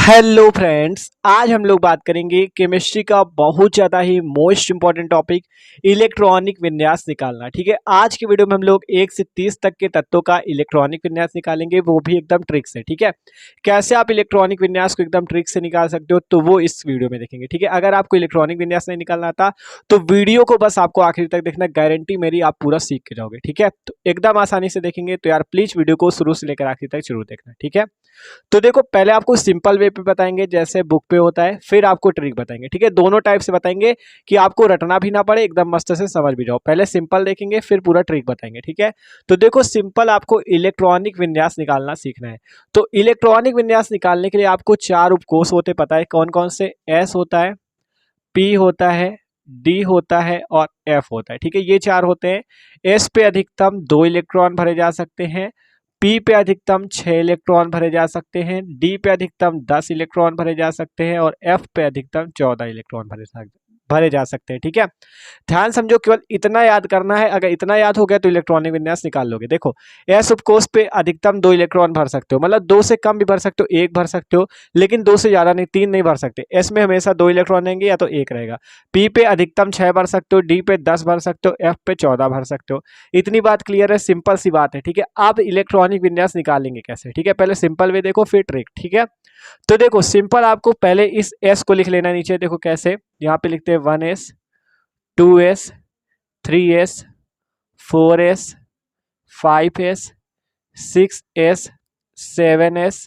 Hello friends, आज हम लोग बात करेंगे केमिस्ट्री का बहुत ज़्यादा ही मोस्ट इंपॉर्टेंट टॉपिक इलेक्ट्रॉनिक विन्यास निकालना। ठीक है, आज की वीडियो में हम लोग 1 से 30 तक के तत्वों का इलेक्ट्रॉनिक विन्यास निकालेंगे, वो भी एकदम ट्रिक से। ठीक है, कैसे आप इलेक्ट्रॉनिक विन्यास को एकदम ट्रिक से निकाल सकते हो तो वो इस वीडियो में देखेंगे। ठीक है, अगर आपको इलेक्ट्रॉनिक विन्यास नहीं निकालना आता तो वीडियो को बस आपको आखिर तक देखना, गारंटी मेरी आप पूरा सीख के जाओगे। ठीक है, तो एकदम आसानी से देखेंगे तो यार प्लीज वीडियो को शुरू से लेकर आखिर तक जरूर देखना। ठीक है, तो देखो पहले आपको सिंपल वे पे बताएंगे जैसे बुक पे होता है, फिर आपको ट्रिक बताएंगे। ठीक है, दोनों टाइप से बताएंगे कि आपको रटना भी ना पड़े, एकदम मस्त से समझ भी जाओ। पहले सिंपल देखेंगे फिर पूरा ट्रिक बताएंगे। ठीक है, तो देखो सिंपल आपको इलेक्ट्रॉनिक विन्यास निकालना सीखना है। तो इलेक्ट्रॉनिक विन्यास निकालने के लिए आपको 4 उपकोष होते, पता है कौन कौन से? एस होता है, पी होता है, डी होता है और एफ होता है। ठीक है, ये 4 होते हैं। एस पे अधिकतम 2 इलेक्ट्रॉन भरे जा सकते हैं, पी पे अधिकतम 6 इलेक्ट्रॉन भरे जा सकते हैं, डी पे अधिकतम 10 इलेक्ट्रॉन भरे जा सकते हैं और एफ पे अधिकतम 14 इलेक्ट्रॉन भरे जा सकते हैं। ठीक है, ध्यान समझो, केवल इतना याद करना है। अगर इतना याद हो गया तो इलेक्ट्रॉनिक विन्यास निकाल लोगे। देखो, एस उपकोष पे अधिकतम 2 इलेक्ट्रॉन भर सकते हो, मतलब 2 से कम भी भर सकते हो, 1 भर सकते हो, लेकिन 2 से ज्यादा नहीं, 3 नहीं भर सकते। एस में हमेशा 2 इलेक्ट्रॉन रहेंगे या तो 1 रहेगा। पी पे अधिकतम 6 भर सकते हो, डी पे 10 भर सकते हो, एफ पे 14 भर सकते हो। इतनी बात क्लियर है, सिंपल सी बात है। ठीक है, अब इलेक्ट्रॉनिक विन्यास निकालेंगे कैसे? ठीक है, पहले सिंपल वे देखो फिर ट्रिक। ठीक है, तो देखो सिंपल आपको पहले इस एस को लिख लेना नीचे। देखो कैसे, यहाँ पे लिखते हैं 1s, 2s, 3s, 4s, 5s, 6s, 7s,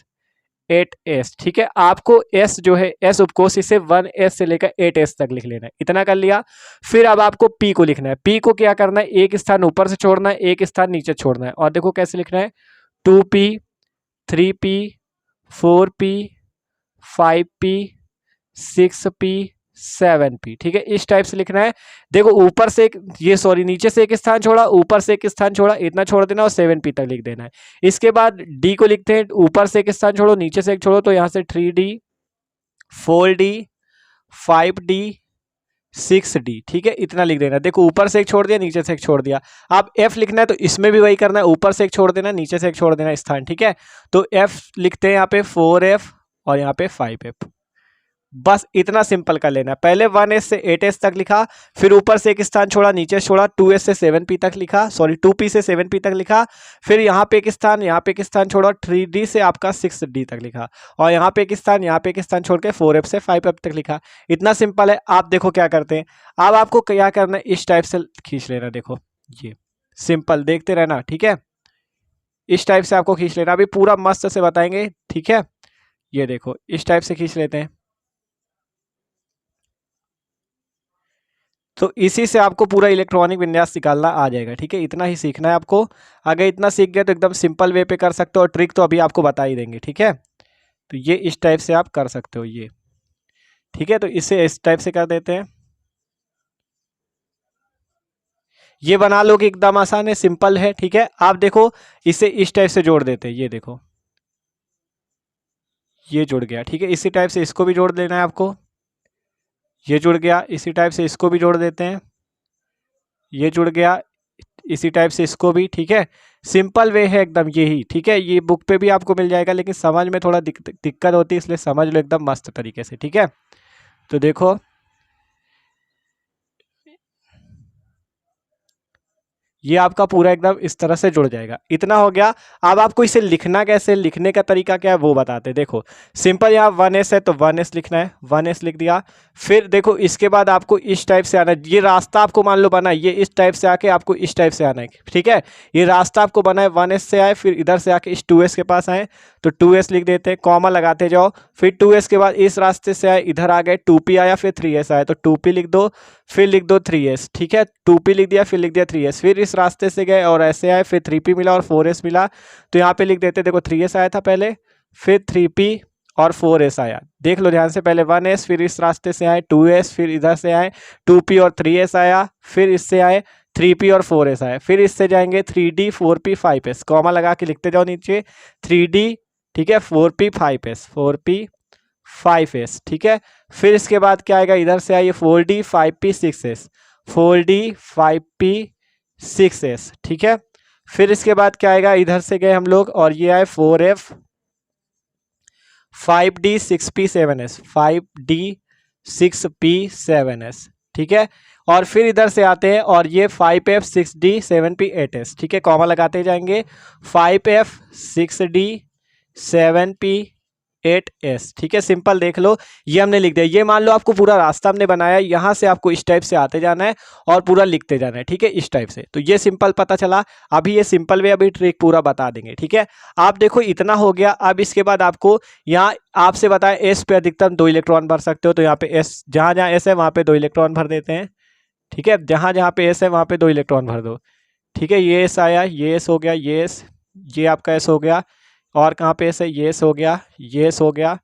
8s। ठीक है, आपको s जो है s उपकोष इसे 1s से लेकर 8s तक लिख लेना है। इतना कर लिया, फिर अब आपको p को लिखना है। p को क्या करना है? एक स्थान ऊपर से छोड़ना है, एक स्थान नीचे छोड़ना है। और देखो कैसे लिखना है, 2p, 3p, 4p, 5p, 6p, 7p। ठीक है, इस टाइप से लिखना है। देखो ऊपर से एक, ये सॉरी, नीचे से एक स्थान छोड़ा, ऊपर से एक स्थान छोड़ा, इतना छोड़ देना और 7p तक लिख देना है। इसके बाद d को लिखते हैं, ऊपर से एक स्थान छोड़ो, नीचे से एक छोड़ो, तो यहां से 3d, 4d, 5d, 6d। ठीक है, इतना लिख देना। देखो ऊपर से एक छोड़ दिया, नीचे से एक छोड़ दिया। अब f लिखना है तो इसमें भी वही करना है, ऊपर से एक छोड़ देना, नीचे से एक छोड़ देना स्थान। ठीक है, तो f लिखते हैं यहाँ पे 4f और यहाँ पे 5f। बस इतना सिंपल कर लेना। पहले 1s से 8s तक लिखा, फिर ऊपर से एक स्थान छोड़ा, नीचे छोड़ा, 2s से 7p तक लिखा, सॉरी 2p से 7p तक लिखा, फिर यहाँ पे एक स्थान, यहाँ पे एक स्थान छोड़ा, 3d से आपका 6d तक लिखा, और यहाँ पे एक स्थान, यहाँ पे एक स्थान छोड़ के 4f से 5f तक लिखा। इतना सिंपल है। आप देखो क्या करते हैं, अब आपको क्या करना है, इस टाइप से खींच लेना। देखो ये सिंपल, देखते रहना। ठीक है, इस टाइप से आपको खींच लेना, अभी पूरा मस्त से बताएंगे। ठीक है, ये देखो इस टाइप से खींच लेते हैं, तो इसी से आपको पूरा इलेक्ट्रॉनिक विन्यास निकालना आ जाएगा। ठीक है, इतना ही सीखना है आपको। अगर इतना सीख गए तो एकदम सिंपल वे पे कर सकते हो, और ट्रिक तो अभी आपको बता ही देंगे। ठीक है, तो ये इस टाइप से आप कर सकते हो ये। ठीक है, तो इसे इस टाइप से कर देते हैं, ये बना लोगे, एकदम आसान है, सिंपल है। ठीक है, आप देखो इसे इस टाइप से जोड़ देते हैं, ये देखो ये जुड़ गया। ठीक है, इसी टाइप से इसको भी जोड़ देना है आपको, ये जुड़ गया। इसी टाइप से इसको भी जोड़ देते हैं, ये जुड़ गया। इसी टाइप से इसको भी। ठीक है, सिंपल वे है एकदम यही। ठीक है, ये बुक पे भी आपको मिल जाएगा, लेकिन समझ में थोड़ा दिक्कत होती है, इसलिए समझ लो एकदम मस्त तरीके से। ठीक है, तो देखो ये आपका पूरा एकदम इस तरह से जुड़ जाएगा। इतना हो गया। अब आपको इसे लिखना कैसे, लिखने का तरीका क्या है वो बताते हैं। देखो सिंपल, यहाँ 1s है तो 1s लिखना है, 1s लिख दिया। फिर देखो इसके बाद आपको इस टाइप से आना है, ये रास्ता आपको मान लो बना है, ये इस टाइप से आके आपको इस टाइप से आना है। ठीक है, ये रास्ता आपको बना है, 1s से आए, फिर इधर से आके इस 2s के पास आए तो 2s लिख देते हैं, कॉमा लगाते जाओ। फिर 2s के बाद इस रास्ते से आए, इधर आ गए, 2p आया, फिर 3s आया तो 2p लिख दो, फिर लिख दो 3s। ठीक है, 2p लिख दिया, फिर लिख दिया 3s, फिर इस रास्ते से गए और ऐसे आए, फिर 3p मिला और 4s मिला, तो यहाँ पे लिख देते, देखो 3s आया था पहले, फिर 3p और 4s आया। देख लो ध्यान से, पहले 1s, फिर इस रास्ते से आए 2s, फिर इधर से आए 2p और 3s आया, फिर इससे आए 3p और 4s आए, फिर इससे जाएंगे 3d, 4p, 5s, कॉमा लगा के लिखते जाओ नीचे 3d। ठीक है, 4p, 5s, 4p, 5s। ठीक है, फिर इसके बाद क्या आएगा, इधर से आइए 4d, 5p, 6s, 4d, 5p, 6s। ठीक है, फिर इसके बाद क्या आएगा, इधर से गए हम लोग और ये आए 4f, 5d 6p7s, 5d 6p7s, ठीक है। और फिर इधर से आते हैं और ये 5f 6d 7p 8s, ठीक है, कॉमा लगाते जाएंगे। 5f 6d 7p 8s, ठीक है, सिंपल देख लो, ये हमने लिख दिया। ये मान लो आपको पूरा रास्ता हमने बनाया, यहाँ से आपको इस टाइप से आते जाना है और पूरा लिखते जाना है, ठीक है, इस टाइप से। तो ये सिंपल पता चला। अभी ये सिंपल वे अभी ट्रिक पूरा बता देंगे, ठीक है। आप देखो इतना हो गया। अब इसके बाद आपको यहाँ आपसे बताया एस पे अधिकतम 2 इलेक्ट्रॉन भर सकते हो, तो यहाँ पे एस, जहाँ जहाँ एस है वहाँ पे 2 इलेक्ट्रॉन भर देते हैं, ठीक है। जहाँ जहाँ पे एस है वहाँ पे 2 इलेक्ट्रॉन भर दो, ठीक है। ये एस आया, ये एस हो गया, ये एस, ये आपका एस हो गया। और कहाँ पे एस है, ये एस हो गया, ये एस हो गया,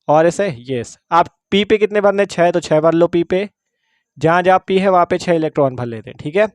और एस है, ये एस। आप पी पे कितने भरने, 6, तो 6 भर लो पी पे। जहाँ जहाँ पी है वहाँ पे 6 इलेक्ट्रॉन भर लेते हैं, ठीक है।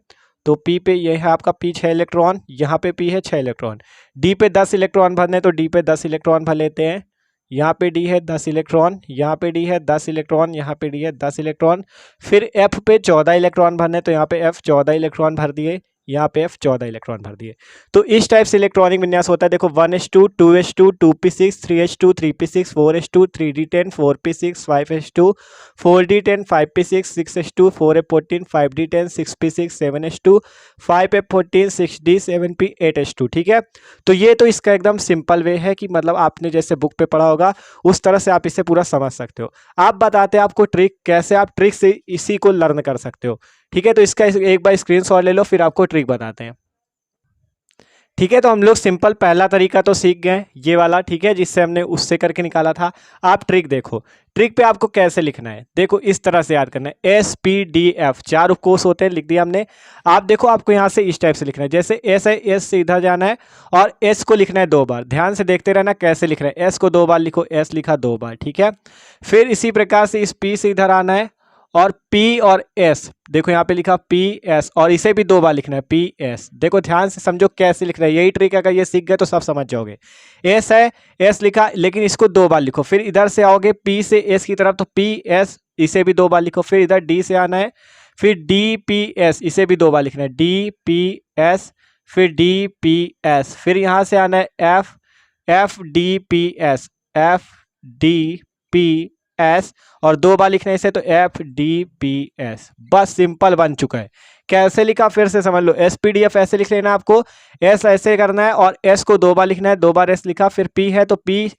तो पी पे ये है आपका पी 6 इलेक्ट्रॉन, यहाँ पे पी है 6 इलेक्ट्रॉन। डी पे 10 इलेक्ट्रॉन भरने, तो डी पे 10 इलेक्ट्रॉन भर लेते हैं। यहाँ पे डी है 10 इलेक्ट्रॉन, यहाँ पे डी है 10 इलेक्ट्रॉन, यहाँ पे डी है 10 इलेक्ट्रॉन। फिर एफ पे 14 इलेक्ट्रॉन भरने, तो यहाँ पे एफ 14 इलेक्ट्रॉन भर दिए, यहाँ पे एफ 14 इलेक्ट्रॉन भर दिए। तो इस टाइप से इलेक्ट्रॉनिक विन्यास होता है। देखो 1s2 2s2 2p6 3s2 3p6 4s2 3d10 4p6 5s2 4d10 5p6 6s2 4f14 5d10 6p6 7s2 5f14 6d 7p 8s2, ठीक है। तो ये तो इसका एकदम सिंपल वे है कि मतलब आपने जैसे बुक पे पढ़ा होगा उस तरह से आप इसे पूरा समझ सकते हो। आप बताते हैं आपको ट्रिक, कैसे आप ट्रिक से इसी को लर्न कर सकते हो, ठीक है। तो इसका एक बार स्क्रीनशॉट ले लो, फिर आपको ट्रिक बताते हैं, ठीक है। तो हम लोग सिंपल पहला तरीका तो सीख गए, ये वाला, ठीक है, जिससे हमने उससे करके निकाला था। आप ट्रिक देखो, ट्रिक पे आपको कैसे लिखना है, देखो इस तरह से याद करना है। एस पी डी एफ 4 उपकोष होते हैं, लिख दिया हमने। आप देखो आपको यहाँ से इस टाइप से लिखना है, जैसे एस है, एस से इधर जाना है और एस को लिखना है 2 बार। ध्यान से देखते रहना कैसे लिख रहे हैं। एस को 2 बार लिखो, एस लिखा 2 बार, ठीक है। फिर इसी प्रकार से इस पी से इधर आना है और P और S, देखो यहाँ पे लिखा PS और इसे भी 2 बार लिखना है PS। देखो ध्यान से समझो कैसे लिख रहा है, यही ट्रिक अगर ये सीख गए तो सब समझ जाओगे। S है, S लिखा, लेकिन इसको 2 बार लिखो। फिर इधर से आओगे P से S की तरफ, तो PS इसे भी 2 बार लिखो। फिर इधर D से आना है, फिर DPS इसे भी 2 बार लिखना है, DPS, फिर DPS। फिर यहाँ से आना है FDPS, FDPS और 2 बार लिखने से, तो FDPS। बस सिंपल बन चुका है। कैसे लिखा फिर से समझ लो। SPDF ऐसे लिख लेना आपको, S ऐसे करना है और S को 2 बार लिखना है, 2 बार S लिखा। फिर P है तो P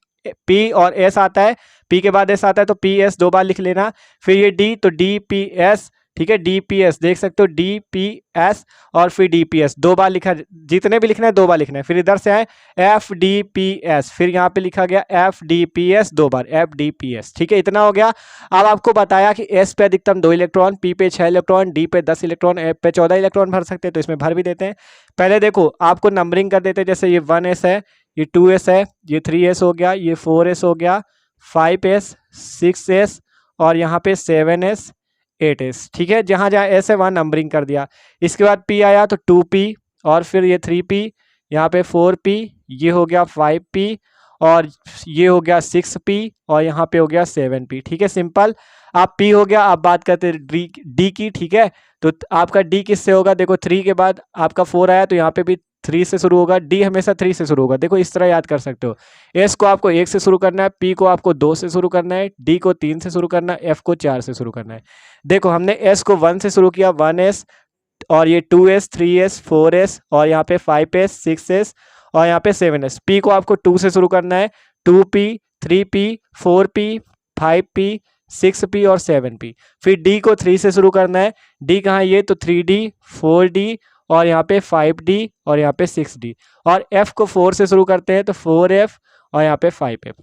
और S आता है, P के बाद S आता है तो PS 2 बार लिख लेना। फिर ये D तो DPS, ठीक है, DPS देख सकते हो, DPS और फिर DPS 2 बार लिखा, जितने भी लिखना है 2 बार लिखना है। फिर इधर से आए FDPS, फिर यहाँ पे लिखा गया FDPS 2 बार, FDPS, ठीक है। इतना हो गया। अब आपको बताया कि S पे अधिकतम 2 इलेक्ट्रॉन, P पे 6 इलेक्ट्रॉन, D पे 10 इलेक्ट्रॉन, F पे 14 इलेक्ट्रॉन भर सकते हैं, तो इसमें भर भी देते हैं। पहले देखो आपको नंबरिंग कर देते हैं, जैसे ये 1s है, ये 2s है, ये 3s हो गया, ये 4s हो गया, 5s 6s और यहाँ पे 7s 8s, ठीक है। जहाँ जहाँ एस है वहाँ नंबरिंग कर दिया। इसके बाद P आया तो 2P और फिर ये 3P, यहाँ पे 4P, ये हो गया 5P और ये हो गया 6P और यहाँ पे हो गया 7P, ठीक है, सिंपल। आप P हो गया। आप बात करते हैं D की, ठीक है। तो आपका D किससे होगा, देखो 3 के बाद आपका 4 आया तो यहाँ पे भी 3 से शुरू होगा, D हमेशा 3 से शुरू होगा। देखो इस तरह याद कर सकते हो। S को आपको 1 से शुरू करना है, P को आपको 2 से शुरू करना है, D को 3 से शुरू करना है, F को 4 से शुरू करना है। देखो हमने S को 1 से शुरू किया, 1S और ये 2S 3S 4S और यहाँ पे 5S 6S और यहाँ पे 7S। P को आपको 2 से शुरू करना है, 2P 3P 4P 5P 6P और 7P। फिर D को 3 से शुरू करना है, D कहाँ है, ये तो 3D 4D और यहाँ पे 5D और यहाँ पे 6D और F को 4 से शुरू करते हैं तो 4F और यहाँ पे 5F,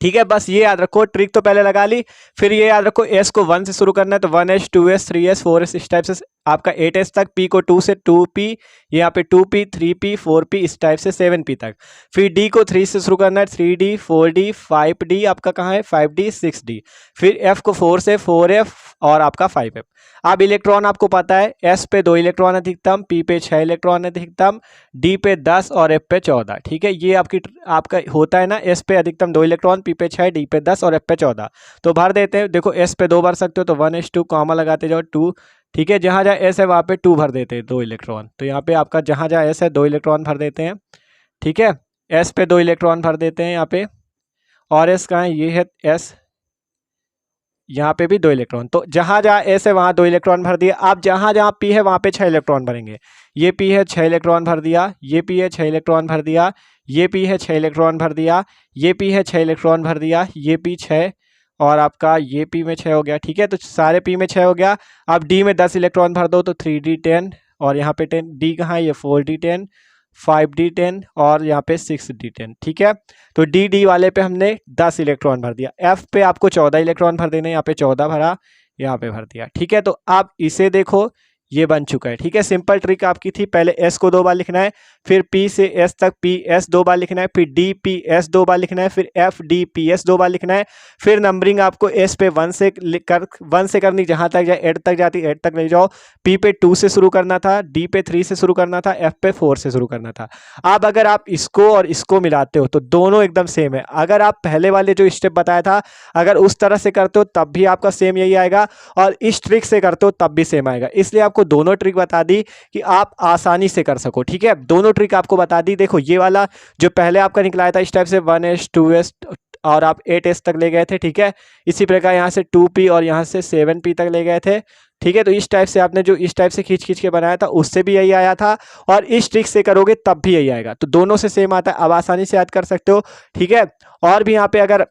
ठीक है। बस ये याद रखो, ट्रिक तो पहले लगा ली। फिर ये याद रखो S को 1 से शुरू करना है तो 1S 2S 3S 4S इस टाइप से आपका 8S तक। P को 2 से 2P, यहाँ पे 2P 3P 4P इस टाइप से 7P तक। फिर D को 3 से शुरू करना है, 3D 4D 5D आपका कहाँ है, 5D 6D। फिर F को 4 से 4F और आपका 5F। अब इलेक्ट्रॉन आपको पता है, S पे 2 इलेक्ट्रॉन अधिकतम, P पे 6 इलेक्ट्रॉन अधिकतम, D पे 10 और F पे 14, ठीक है। ये आपका होता है ना, S पे अधिकतम 2 इलेक्ट्रॉन, P पे 6, D पे 10 और F पे 14। तो भर देते हैं। देखो S पे 2 भर सकते हो तो 1s2 कॉमा लगाते जाओ 2, ठीक है। जहाँ जहाँ S है वहाँ पे 2 भर देते हैं, 2 इलेक्ट्रॉन। तो यहाँ पे आपका जहाँ जहाँ S है 2 इलेक्ट्रॉन भर देते हैं, ठीक है। S पे 2 इलेक्ट्रॉन भर देते हैं यहाँ पे और एस कहाँ है, ये है एस, यहाँ पे भी 2 इलेक्ट्रॉन। तो जहाँ जहाँ एस है वहाँ 2 इलेक्ट्रॉन भर दिए। आप जहाँ जहाँ पी है वहाँ पे 6 इलेक्ट्रॉन भरेंगे। ये पी है 6 इलेक्ट्रॉन भर दिया, ये पी है 6 इलेक्ट्रॉन भर दिया, ये पी है 6 इलेक्ट्रॉन भर दिया, ये पी है 6 इलेक्ट्रॉन भर दिया, ये पी 6 और आपका ये पी में 6 हो गया। ठीक है, तो सारे पी में 6 हो गया। अब डी में 10 इलेक्ट्रॉन भर दो तो 3d 10 और यहाँ पे 10, डी कहाँ है, ये 4d 10, 5d 10 और यहाँ पे 6d 10। ठीक है, तो डी वाले पे हमने 10 इलेक्ट्रॉन भर दिया। एफ पे आपको 14 इलेक्ट्रॉन भर देने, यहाँ पे 14 भरा, यहाँ पे भर दिया। ठीक है, तो आप इसे देखो, ये बन चुका है। ठीक है, सिंपल ट्रिक आपकी थी, पहले एस को 2 बार लिखना है, फिर पी से एस तक पी एस 2 बार लिखना है, फिर डी पी एस 2 बार लिखना है, फिर एफ डी पी एस 2 बार लिखना है, फिर नंबरिंग आपको एस पे 1 से करनी, जहां तक जाए 8 तक जाती 8 तक ले जाओ। पी पे 2 से शुरू करना था, डी पे 3 से शुरू करना था, एफ पे 4 से शुरू करना था। अब अगर आप इसको और इसको मिलाते हो तो दोनों एकदम सेम है। अगर आप पहले वाले जो स्टेप बताया था अगर उस तरह से करते हो तब भी आपका सेम यही आएगा, और इस ट्रिक से करते हो तब भी सेम आएगा। इसलिए आपको दोनों ट्रिक बता दी कि आप आसानी से कर सको। ठीक है, दोनों ट्रिक आपको बता दी। देखो ये वाला जो पहले आपका निकला था इस टाइप से 1s 2s और आप 8s तक ले गए थे। ठीक है, इसी प्रकार यहाँ से 2p और यहाँ से 7p तक ले गए थे। ठीक है, तो इस टाइप से आपने जो इस टाइप से खींच खींच के बनाया था उससे भी यही आया था, और इस ट्रिक से करोगे तब भी यही आएगा। तो दोनों से सेम आता है, अब आसानी से याद कर सकते हो। ठीक है, और भी यहाँ पे अगर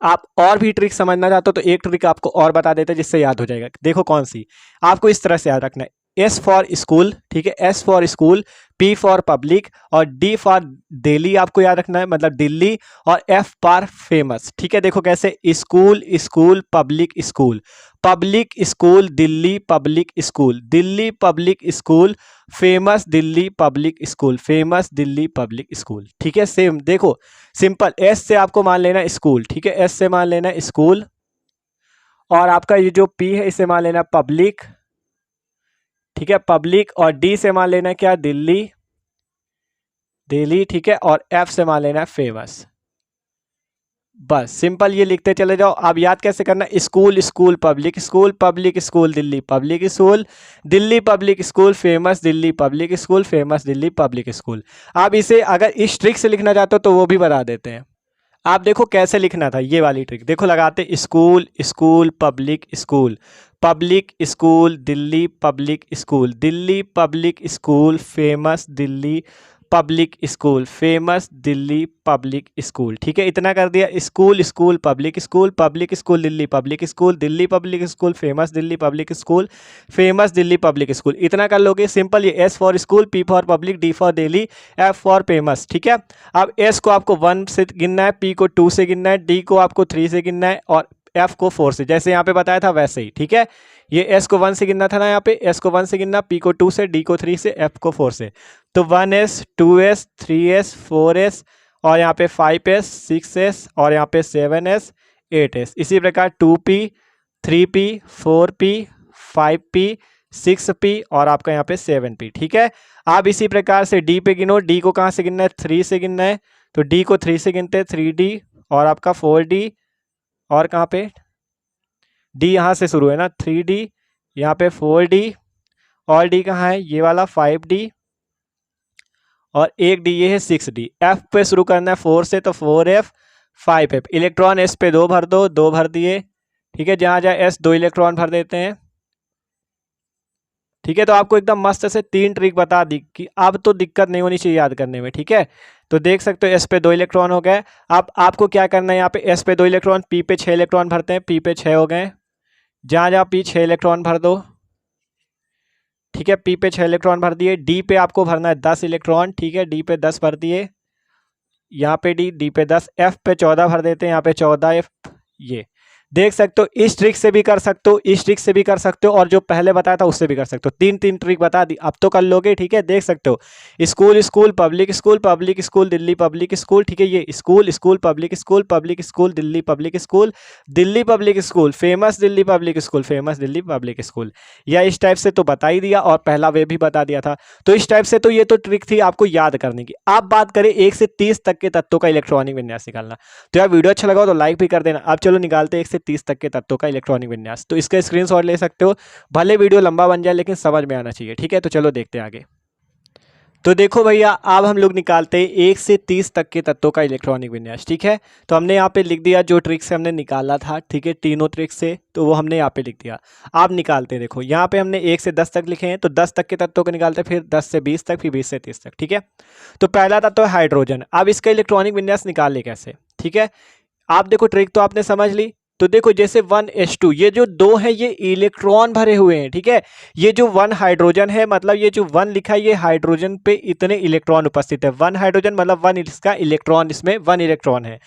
आप और भी ट्रिक समझना चाहते हो तो एक ट्रिक आपको और बता देते हैं जिससे याद हो जाएगा। देखो कौन सी, आपको इस तरह से याद रखना है, एस फॉर स्कूल, ठीक है, S for school, P for public और डी फॉर दिल्ली आपको याद रखना है, मतलब दिल्ली, और एफ फॉर फेमस। ठीक है, देखो कैसे, school school public school, public school Delhi public school, Delhi public school, famous Delhi public school, famous Delhi public school. ठीक है, सेम देखो सिंपल, एस से आपको मान लेना स्कूल, ठीक है, एस से मान लेना स्कूल, और आपका ये जो पी है इसे मान लेना पब्लिक, ठीक है, पब्लिक, और डी से मान लेना क्या, दिल्ली, दिल्ली, ठीक है, और एफ से मान लेना फेमस। बस सिंपल ये लिखते चले जाओ। आप याद कैसे करना, school school public school, public school Delhi public school, Delhi public school, famous Delhi public school, famous Delhi public school. आप इसे अगर इस ट्रिक से लिखना चाहते हो तो वो भी बता देते हैं। आप देखो कैसे लिखना था, ये वाली ट्रिक देखो, लगाते school school public school, public school Delhi public school, Delhi public school, famous Delhi public school, famous Delhi public school. ठीक है, इतना कर दिया, school school public school, public school Delhi public school, Delhi public school, famous Delhi public school, famous Delhi public school. इतना कर लोगे simple, ये S for school, P for public, D for Delhi, F for famous. ठीक है, अब एस को आपको 1 से गिनना है, पी को 2 से गिनना है, डी को आपको 3 से गिनना है, और एफ को 4 से, जैसे यहाँ पे बताया था वैसे ही। ठीक है, ये एस को 1 से गिनना था ना, यहाँ पे एस को 1 से गिनना, पी को 2 से, डी को 3 से, एफ को 4 से। तो 1s 2s 3s 4s और यहाँ पे 5s 6s और यहाँ पे 7s 8s। इसी प्रकार 2p 3p 4p 5p 6p और आपका यहाँ पे 7p। ठीक है, आप इसी प्रकार से डी पे गिनो, डी को कहाँ से गिनना है, 3 से गिनना है, तो डी को 3 से गिनते हैं, 3d और आपका 4d, और कहाँ पे डी यहाँ से शुरू है ना, 3d, यहाँ पे 4d, और डी कहाँ है, ये वाला 5d, और एक डी ये है 6d। एफ पे शुरू करना है 4 से, तो 4f 5f। इलेक्ट्रॉन एस पे 2 भर दो, 2 भर दिए। ठीक है, जहाँ जहाँ एस 2 इलेक्ट्रॉन भर देते हैं। ठीक है, तो आपको एकदम मस्त से 3 ट्रिक बता दी कि अब तो दिक्कत नहीं होनी चाहिए याद करने में। ठीक है, तो देख सकते हो एस पे 2 इलेक्ट्रॉन हो गए। अब आपको क्या करना है, यहाँ पे एस पे 2 इलेक्ट्रॉन, पी पे 6 इलेक्ट्रॉन भरते हैं, पी पे 6 हो गए, जहाँ जहाँ पी 6 इलेक्ट्रॉन भर दो। ठीक है, पी पे 6 इलेक्ट्रॉन भर दिए, डी पे आपको भरना है 10 इलेक्ट्रॉन। ठीक है, डी पे 10 भर दिए, यहाँ पे डी पे 10, एफ पे 14 भर देते हैं, यहाँ पे 14 एफ। ये देख सकते हो, इस ट्रिक से भी कर सकते हो, इस ट्रिक से भी कर सकते हो, और जो पहले बताया था उससे भी कर सकते हो। 3 ट्रिक बता दी, अब तो कर लोगे। ठीक है, देख सकते हो, school school public school, public school Delhi public school. ठीक है, ये school school public school, public school Delhi public school, Delhi public school, famous Delhi public school, famous Delhi public school. या इस टाइप से तो बता ही दिया, और पहला वे भी बता दिया था। तो इस टाइप से तो ये तो ट्रिक थी आपको याद करने की। आप बात करें 1 से 30 तक के तत्वों का इलेक्ट्रॉनिक विन्यास निकालना, तो यार वीडियो अच्छा लगा हो तो लाइक भी कर देना। अब चलो निकालते हैं 1 से 30 तक के तत्वों का इलेक्ट्रॉनिक विन्यास। तो इसका स्क्रीनशॉट ले सकते हो, भले वीडियो लंबा बन जाए लेकिन समझ में आना चाहिए। ठीक है, तो चलो देखते हैं आगे। तो देखो भैया, अब हम लोग निकालते हैं 1 से 30 तक के तत्वों का इलेक्ट्रॉनिक विन्यास। ठीक है, तो हमने यहाँ पे लिख दिया जो ट्रिक से हमने निकाला था। ठीक है, तीनों ट्रिक से, तो वो हमने यहाँ पे लिख दिया। आप निकालते हैं, देखो यहाँ पे हमने 1 से 10 तक लिखे हैं, तो 10 तक के तत्वों को निकालते हैं, फिर 10 से 20 तक, फिर 20 से 30 तक। ठीक है, तो पहला तत्व है हाइड्रोजन। अब इसका इलेक्ट्रॉनिक विन्यास निकाल ले कैसे। ठीक है, आप देखो ट्रिक तो आपने समझ ली। तो देखो जैसे 1s2, ये जो दो है ये इलेक्ट्रॉन भरे हुए हैं। ठीक है, ये जो 1 हाइड्रोजन है, मतलब ये जो 1 लिखा है, ये हाइड्रोजन पे इतने इलेक्ट्रॉन उपस्थित है। 1 हाइड्रोजन मतलब 1 इसका इलेक्ट्रॉन, इसमें 1 इलेक्ट्रॉन है।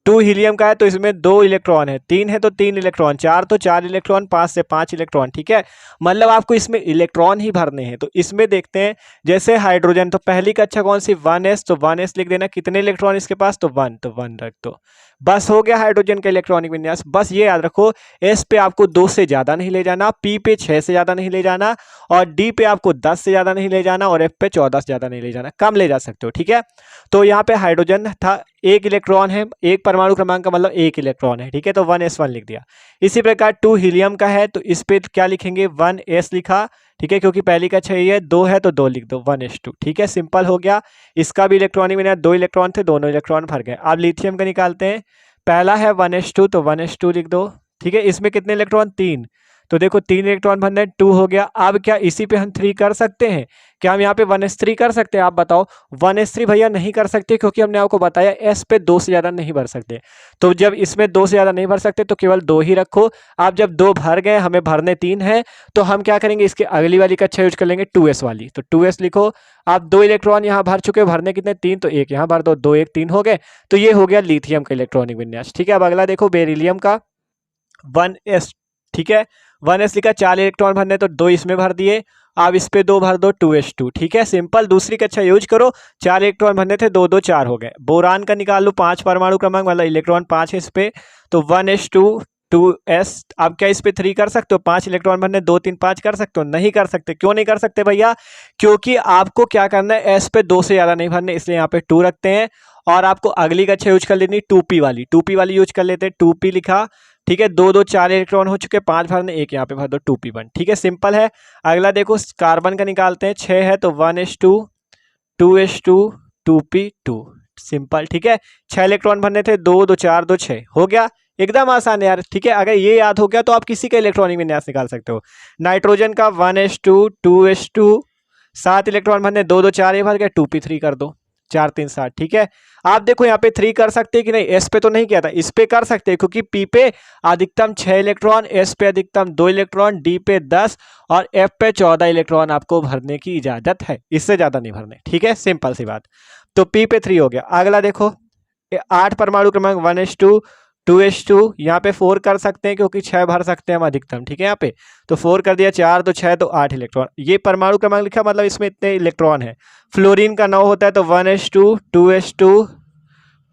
2 हीलियम का है तो इसमें 2 इलेक्ट्रॉन है। 3 है तो 3 इलेक्ट्रॉन। 4 तो 4 इलेक्ट्रॉन। 5 से 5 इलेक्ट्रॉन। ठीक है, मतलब आपको इसमें इलेक्ट्रॉन ही भरने हैं। तो इसमें देखते हैं, जैसे हाइड्रोजन, तो पहली कक्षा कौन सी, 1s, तो 1s लिख देना। कितने इलेक्ट्रॉन इसके पास, तो 1, तो 1 रख दो। बस हो गया हाइड्रोजन का इलेक्ट्रॉनिक विन्यास। बस ये याद रखो, एस पे आपको 2 से ज्यादा नहीं ले जाना, पी पे 6 से ज्यादा नहीं ले जाना, और डी पे आपको 10 से ज्यादा नहीं ले जाना, और एफ पे 14 से ज्यादा नहीं ले जाना। कम ले जा सकते हो। ठीक है, तो यहाँ पे हाइड्रोजन था, 1 इलेक्ट्रॉन है, एक परमाणु क्रमांक का मतलब 1 इलेक्ट्रॉन है। ठीक है, तो 1s1 लिख दिया। इसी प्रकार 2 हीलियम का है, तो इस पे क्या लिखेंगे, 1s लिखा। ठीक है, क्योंकि पहली का 6 है, 2 है तो 2 लिख दो, 1s2। ठीक है, सिंपल हो गया। इसका भी इलेक्ट्रॉनिक विन्यास, 2 इलेक्ट्रॉन थे, दोनों इलेक्ट्रॉन भर गए। अब लिथियम का निकालते हैं। पहला है 1s2, तो 1s2 लिख दो। ठीक है, इसमें कितने इलेक्ट्रॉन, 3, तो देखो 3 इलेक्ट्रॉन भरने, 2 हो गया। अब क्या इसी पे हम 3 कर सकते हैं, क्या हम यहाँ पे 1s3 कर सकते हैं, आप बताओ। 1s3 भैया नहीं कर सकते, क्योंकि हमने आपको बताया s पे 2 से ज्यादा नहीं भर सकते। तो जब इसमें 2 से ज्यादा नहीं भर सकते, तो केवल 2 ही रखो। आप जब 2 भर गए, हमें भरने 3 है, तो हम क्या करेंगे, इसके अगली वाली कक्षा यूज कर लेंगे, 2s वाली। तो 2s लिखो। आप 2 इलेक्ट्रॉन यहाँ भर चुके हो, भरने कितने, 3, तो 1 यहाँ भर दो, 2 1 3 हो गए। तो ये हो गया लिथियम का इलेक्ट्रॉनिक विन्यास। ठीक है, अब अगला देखो बेरिलियम का, 1s। ठीक है, 1s लिखा, 4 इलेक्ट्रॉन भरने, तो 2 इसमें भर दिए। अब इस पे 2 भर दो, 2s2। ठीक है, सिंपल, दूसरी कक्षा यूज करो। 4 इलेक्ट्रॉन भरने थे, 2 2 4 हो गए। बोरान का निकाल लो, 5 परमाणु क्रमांक, मतलब इलेक्ट्रॉन 5 है इस पे, तो 1s2 2s। अब क्या इस पे 3 कर सकते हो, 5 इलेक्ट्रॉन भरने, 2 3 5 कर सकते हो, नहीं कर सकते। क्यों नहीं कर सकते भैया, क्योंकि आपको क्या करना है, s पे 2 से ज्यादा नहीं भरने, इसलिए यहाँ पे 2 रखते हैं। और आपको अगली कक्षा यूज कर लेनी 2p वाली, 2p वाली यूज कर लेते हैं। 2p लिखा। ठीक है, 2 2 4 इलेक्ट्रॉन हो चुके, 5 भरने, 1 यहाँ पे भर दो, 2p1। ठीक है, सिंपल है। अगला देखो कार्बन का निकालते हैं, 6 है तो 1s2 2s2 2p2, सिंपल। ठीक है, 6 इलेक्ट्रॉन भरने थे, 2 2 4 2 6 हो गया, एकदम आसान है यार। ठीक है, अगर ये याद हो गया तो आप किसी का इलेक्ट्रॉनिक विन्यास निकाल सकते हो। नाइट्रोजन का 1s2 2s2, 7 इलेक्ट्रॉन भरने, 2 2 4 ये भर गया, 2p3 कर दो, 4 3 7। ठीक है, आप देखो यहाँ पे 3 कर सकते हैं कि नहीं, एस पे तो नहीं किया था, इस पे कर सकते हैं, क्योंकि पी पे अधिकतम 6 इलेक्ट्रॉन, एस पे अधिकतम 2 इलेक्ट्रॉन, डी पे 10 और एफ पे 14 इलेक्ट्रॉन आपको भरने की इजाजत है, इससे ज्यादा नहीं भरने। ठीक है, सिंपल सी बात। तो पी पे 3 हो गया। अगला देखो 8 परमाणु क्रमांक, 1s2 2s2, यहाँ पे 4 कर सकते हैं, क्योंकि 6 भर सकते हैं हम अधिकतम। ठीक है, यहाँ पे तो 4 कर दिया, 4 तो 6 तो 8 इलेक्ट्रॉन। ये परमाणु क्रमांक लिखा, मतलब इसमें इतने इलेक्ट्रॉन है। फ्लोरीन का 9 होता है, तो 1s2 2s2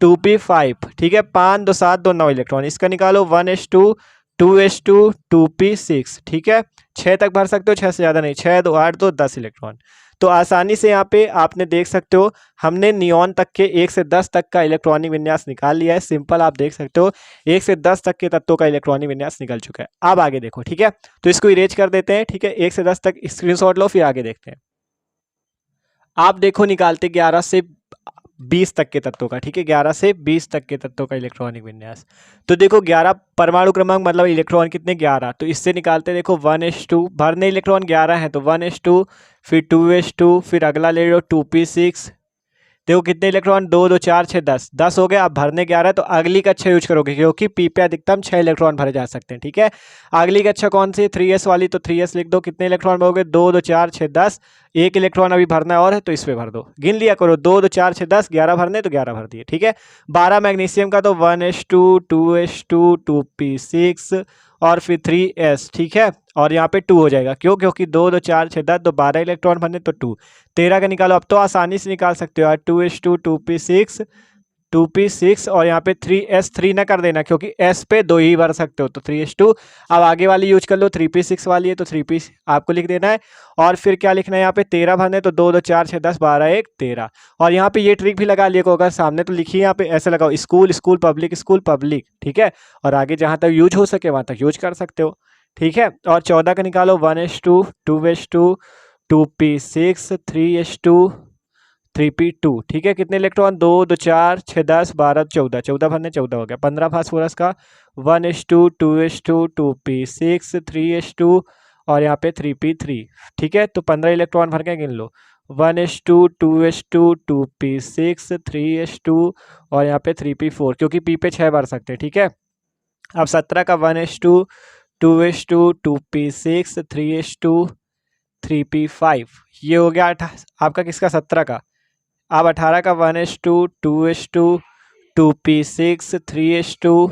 2p5। ठीक है, 5 2 7 2 9 इलेक्ट्रॉन। इसका निकालो 1s2 2s2 2p6। ठीक है, 6 तक भर सकते हो, 6 से ज़्यादा नहीं, 6 2 8 2 10 इलेक्ट्रॉन। तो आसानी से यहाँ पे आपने देख सकते हो, हमने नियॉन तक के 1 से 10 तक का इलेक्ट्रॉनिक विन्यास निकाल लिया है। सिंपल, आप देख सकते हो 1 से 10 तक के तत्वों का इलेक्ट्रॉनिक विन्यास निकल चुका है। अब आगे देखो। ठीक है, तो इसको इरेज कर देते हैं। ठीक है, 1 से 10 तक स्क्रीनशॉट लो, फिर आगे देखते हैं। आप देखो निकालते 11 से 20 तक के तत्वों का। ठीक है, 11 से 20 तक के तत्वों का इलेक्ट्रॉनिक विन्यास। तो देखो 11 परमाणु क्रमांक, मतलब इलेक्ट्रॉन कितने, 11। तो इससे निकालते देखो 1s2, भरने इलेक्ट्रॉन 11 है, तो 1s2 फिर 2s2, फिर अगला ले लो 2p6। देखो कितने इलेक्ट्रॉन, 2 2 4 6 10 10 हो गए। अब भरने 11, तो अगली कक्षा यूज करोगे, क्योंकि पी पे अधिकतम 6 इलेक्ट्रॉन भरे जा सकते हैं। ठीक है, अगली कक्षा कौन सी, 3s वाली, तो 3s लिख दो। कितने इलेक्ट्रॉन भरोगे, 2 2 4 6 10, 1 इलेक्ट्रॉन अभी भरना और है, तो इस पे भर दो, गिन लिया करो, 2 2 4 6 10, 11 भरने, तो 11 भर दिए। ठीक है, 12 मैग्नीशियम का, तो 1s2 2s2 2p6 और फिर 3s। ठीक है, और यहाँ पे 2 हो जाएगा, क्यों, क्योंकि 2 2 4 6 10 तो 12 इलेक्ट्रॉन भरने, तो 2 13 का निकालो। अब तो आसानी से निकाल सकते हो यार, 2s2 2p6 और यहाँ पे 3s 3 ना कर देना, क्योंकि s पे 2 ही भर सकते हो, तो 3s2। अब आगे वाली यूज कर लो, 3p6 वाली है, तो 3p आपको लिख देना है। और फिर क्या लिखना है, यहाँ पे 13 भरने, तो 2 2 4 6 10 12 1 13। और यहाँ पे ये ट्रिक भी लगा लिया, अगर सामने तो लिखिए, यहाँ पे ऐसे लगाओ, school school public school public. ठीक है, और आगे जहाँ तक यूज हो सके वहाँ तक यूज कर सकते हो। ठीक है, और 14 का निकालो, 1s2 2s2 2p6 3s2 3p2। ठीक है, कितने इलेक्ट्रॉन, 2 2 4 6 10 12 14, 14 भरने 14 हो गया, 15 फास्फोरस का 1s2 2s2 2p6 3s2 और यहाँ पे 3p3। ठीक है, तो 15 इलेक्ट्रॉन भर के गिन लो, 1s2 2s2 2p6 3s2 और यहाँ पे 3p4, क्योंकि p पे 6 भर सकते हैं। ठीक है, अब 17 का 1s2 2s2 2p6 3s2 3p5, ये हो गया आपका किसका, 17 का। अब 18 का 1s2 2s2 2p6 3s2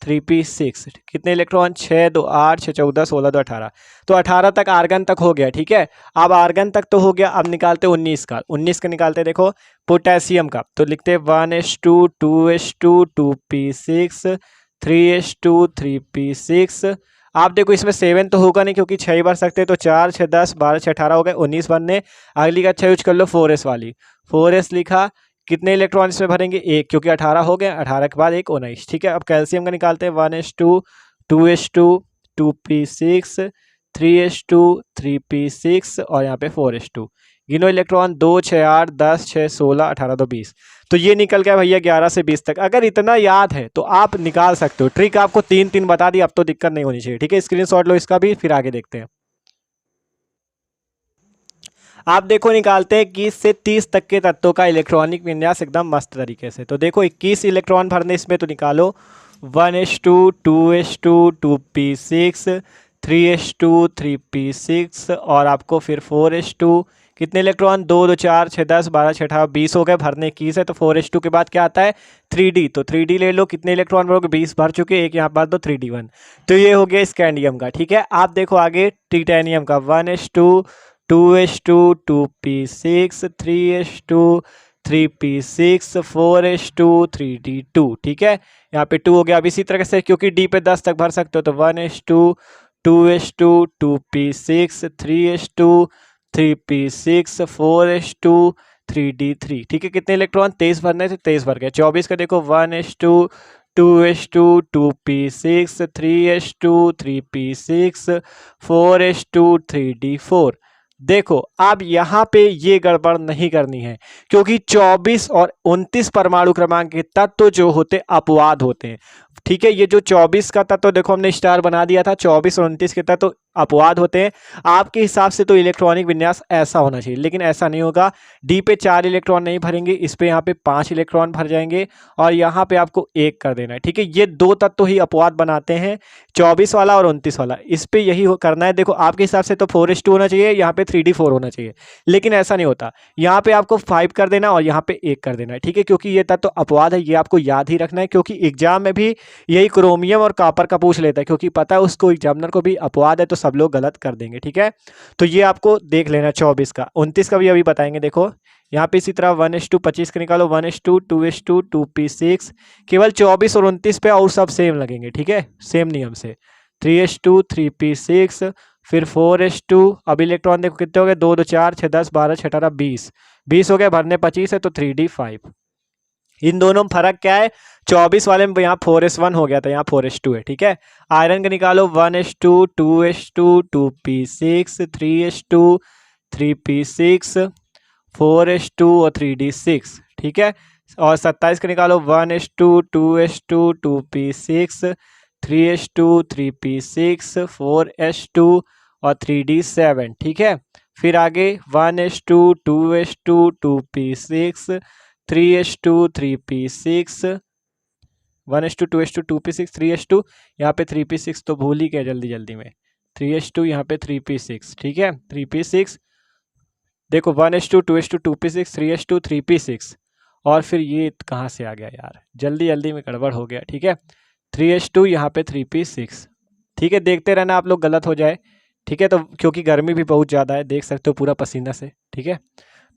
3p6, कितने इलेक्ट्रॉन, 6 2 8 6 14 16 2 18, तो 18 तक आर्गन तक हो गया। ठीक है, अब आर्गन तक तो हो गया, अब निकालते 19 का, 19 का निकालते देखो पोटेशियम का, तो लिखते 1s2 2s2 2p6 3s2 3p6। आप देखो इसमें 7 तो होगा नहीं क्योंकि 6 ही भर सकते हैं, तो 4 6 10 12 6 18 हो गए, 19 भरने। अगली का अच्छा यूज कर लो 4s वाली, 4s लिखा, कितने इलेक्ट्रॉन इसमें भरेंगे, एक, क्योंकि 18 हो गए, 18 के बाद एक 19। ठीक है, अब कैल्शियम का निकालते हैं 1s2 2s2 2p6 3s2 3p6 और यहाँ पे 4s2। गिनो इलेक्ट्रॉन, 2 6 8 10 6 16 18 तो 20, तो ये निकल गया भैया 11 से 20 तक। अगर इतना याद है तो आप निकाल सकते हो, ट्रिक आपको 3 बता दी, अब तो दिक्कत नहीं होनी चाहिए। ठीक है, स्क्रीनशॉट लो इसका भी, फिर आगे देखते हैं। आप देखो निकालते हैं 21 से 30 तक के तत्वों का इलेक्ट्रॉनिक विन्यास एकदम मस्त तरीके से। तो देखो 21 इलेक्ट्रॉन भरने इसमें, तो निकालो 1s2 2s2 2p6 3s2 3p6 और आपको फिर 4s2, कितने इलेक्ट्रॉन, 2 2 4 6 10 12 6 18 20 हो गए, भरने 21 है, तो 4s2 के बाद क्या आता है 3d, तो 3d ले लो, कितने इलेक्ट्रॉन भरोगे, 20 भर चुके, एक यहाँ पर दो 3d1, तो ये हो गया स्कैंडियम का। ठीक है, आप देखो आगे टिटेनियम का 1s2 2s2 2p6 3s2 3p6 4s2 3d2। ठीक है, यहाँ पे 2 हो गया। अब इसी तरह से क्योंकि d पे 10 तक भर सकते हो, तो 1s2 2s2 2p6 3s2 3p6 4s2 3d3। ठीक है, कितने इलेक्ट्रॉन, 23 भरने थे, 23 भर गए। 24 का देखो 1s2 2s2 2p6 3s2 3p6 4s2 3d4। देखो अब यहाँ पे ये गड़बड़ नहीं करनी है, क्योंकि 24 और 29 परमाणु क्रमांक के तत्व जो होते अपवाद होते हैं। ठीक है, ये जो 24 का तत्व देखो हमने स्टार बना दिया था, 24 और 29 के तत्व अपवाद होते हैं। आपके हिसाब से तो इलेक्ट्रॉनिक विन्यास ऐसा होना चाहिए, लेकिन ऐसा नहीं होगा। डी पे 4 इलेक्ट्रॉन नहीं भरेंगे, इस पे यहाँ पे 5 इलेक्ट्रॉन भर जाएंगे और यहाँ पे आपको 1 कर देना है। ठीक है, ये दो तत्व ही अपवाद बनाते हैं, 24 वाला और 29 वाला, इस पे यही करना है। देखो आपके हिसाब से तो 4s2 होना चाहिए, यहाँ पे 3d4 होना चाहिए, लेकिन ऐसा नहीं होता। यहाँ पे आपको 5 कर देना और यहाँ पे 1 कर देना है। ठीक है, क्योंकि ये तत्व अपवाद है, ये आपको याद ही रखना है, क्योंकि एग्जाम में भी यही क्रोमियम और कॉपर का पूछ लेता है, क्योंकि पता है उसको एग्जामिनर को भी अपवाद है, तो सब लोग गलत कर देंगे। ठीक है, तो ये आपको देख लेना 24 का। 29 का भी अभी बताएंगे। देखो यहाँ पे इसी तरह 1s2 25 का निकालो, 1s2 2s2 2p6, केवल 24 और 29 पे और सब सेम लगेंगे। ठीक है, सेम नियम से 3s2 3p6 फिर 4s2। अब इलेक्ट्रॉन देखो कितने हो गए, 2 2 4 6 10 12 6 18 20, 20 हो गए, भरने 25 है, तो 3d5। इन दोनों में फर्क क्या है, 24 वाले में यहाँ 4s1 हो गया था, यहाँ 4s2 है। ठीक है, आयरन का निकालो 1s2 2s2 2p6 3s2 3p6 4s2 और 3d6। ठीक है, और 27 का निकालो 1s2 2s2 2p6 3s2 3p6 4s2 और 3d7। ठीक है, फिर आगे 1s2 2s2 2p6 3s2 3p6 1s2 2s2 2p6 3s2, यहाँ पे 3p6 तो भूल ही गए जल्दी जल्दी में, 3s2 यहाँ पे 3p6। ठीक है, 3p6 देखो 1s2 2s2 2p6 3s2 3p6 और फिर ये कहाँ से आ गया यार, जल्दी जल्दी में गड़बड़ हो गया। ठीक है, 3s2 यहाँ पे 3p6। ठीक है, देखते रहना आप लोग गलत हो जाए। ठीक है, तो क्योंकि गर्मी भी बहुत ज़्यादा है, देख सकते हो पूरा पसीना से। ठीक है,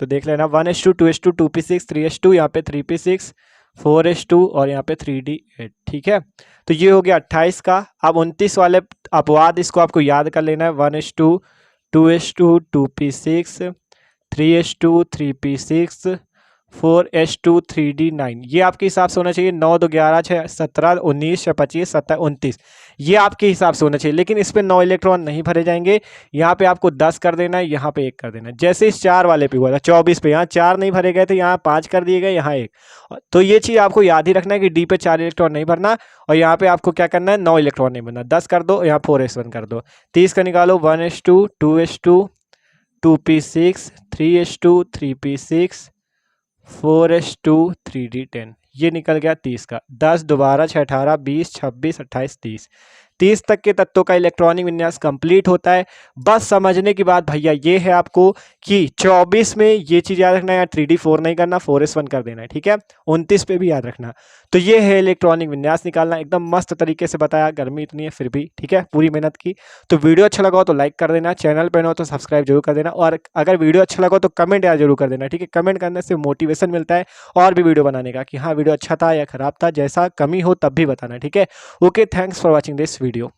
तो देख लेना 1s2 2s2 2p6 3s2 यहाँ पे 3p6 4s2 और यहाँ पे 3d8। ठीक है, तो ये हो गया 28 का। अब 29 वाले अपवाद इसको आपको याद कर लेना है, 1s2 2s2 2p6 3s2 3p6 4s2 3d9, ये आपके हिसाब से होना चाहिए। 9 2 11 6 17 19 6 25 27 29, ये आपके हिसाब से होना चाहिए। लेकिन इस पे 9 इलेक्ट्रॉन नहीं भरे जाएंगे, यहाँ पे आपको 10 कर देना है, यहाँ पे 1 कर देना है। जैसे इस 4 वाले पे हुआ था 24 पे, यहाँ 4 नहीं भरे गए थे, यहाँ 5 कर दिए गए, यहाँ 1। तो ये चीज़ आपको याद ही रखना है कि डी पे 4 इलेक्ट्रॉन नहीं भरना, और यहाँ पे आपको क्या करना है, 9 इलेक्ट्रॉन नहीं भरना। 10 कर दो, यहाँ 4s1 कर दो। 30 का निकालो, 1s2 2s2 2p6 3s2 3p6 4s2 3d10, ये निकल गया 30 का। 10 12 6 18 20 26 28 30, 30 तक के तत्वों का इलेक्ट्रॉनिक विन्यास कंप्लीट होता है। बस समझने की बात भैया ये है आपको कि 24 में ये चीज़ याद रखना है, 3d4 नहीं करना, 4s1 कर देना है, ठीक है। 29 पे भी याद रखना। तो ये है इलेक्ट्रॉनिक विन्यास निकालना, एकदम मस्त तरीके से बताया, गर्मी इतनी है फिर भी, ठीक है, पूरी मेहनत की। तो वीडियो अच्छा लगा हो तो लाइक कर देना, चैनल पर हो तो सब्सक्राइब जरूर कर देना, और अगर वीडियो अच्छा लगा हो तो कमेंट यार जरूर कर देना, ठीक है। कमेंट करने से मोटिवेशन मिलता है और भी वीडियो बनाने का, कि हाँ वीडियो अच्छा था या खराब था, जैसा कमी हो तब भी बताना, ठीक है। Okay, thanks for watching this video.